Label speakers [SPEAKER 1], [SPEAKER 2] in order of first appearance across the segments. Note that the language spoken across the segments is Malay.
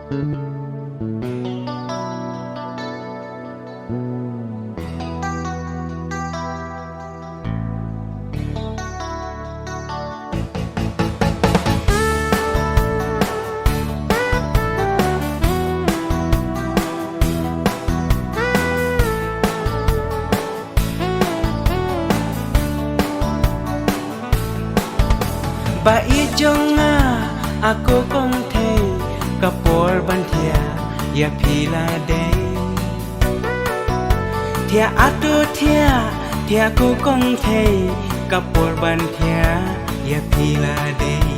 [SPEAKER 1] Ba i jonga aku kong thei kapor ban thia ya phila dei thia atu thia ku kong thei kapor ban thia ya phila dei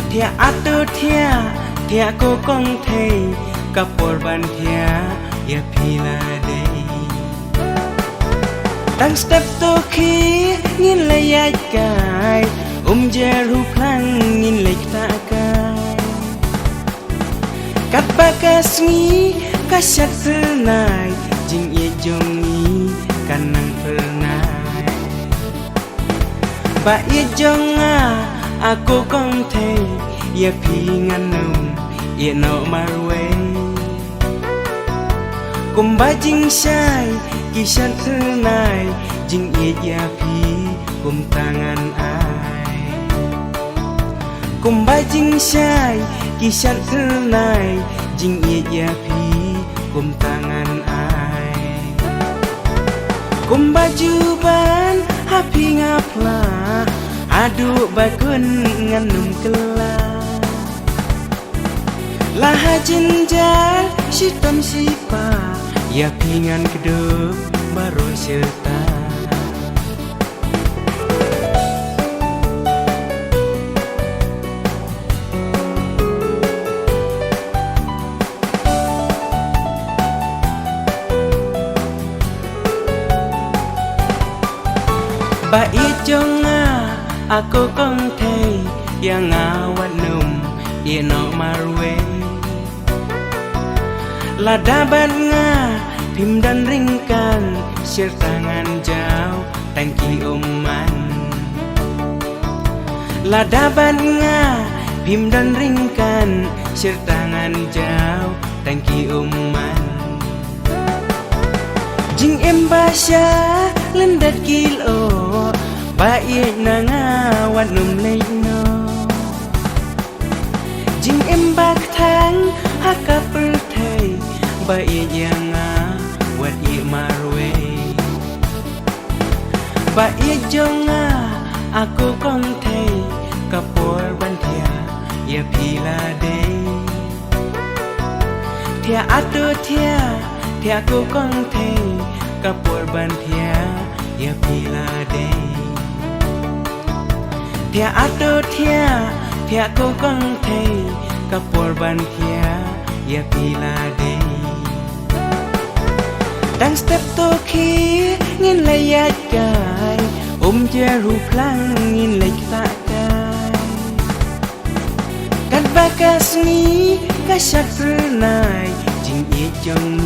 [SPEAKER 1] thia atu thia ku kong thei kapor ban thia ya phila dei Tang step to khi ngin layat kai jeru plang ngin lek ta kai kat bakasmi kasyat senai jing ye jongi kanang pernai ba ye jonga aku kong thei ye pingan num ye no marwe kumba jing sai kisat senai jing ye ya pi kum tangan ai kumba jing sai kisat senai jing ye ya pi kum tangan ai kumba juban hapi ngapla adu bakun nganum kela laha jinjar sitam sipa ya pingan kedep baru serta ba i jonga aku kong thei yang ngawat num ye no marwe ladaban nga pim dan ringkan sertangan jauh tangki uman ladaban nga pim dan ringkan sertangan jauh tangki uman jing embasya lendat kilo baik nangawan num leino jing embak thang haka perthai baik yang wat i marwe baik jonga aku kong thei kapor ban thia ya phila dei thia atu thia ku kong thei kapor ban thia ya phila dei thia atu thia ku kong thei kapor ban thia ya phila dei Tang step to khi ngin layat kai jeru plang ngin lek ta kai kat bakasmi kasyat pernai jing ye jong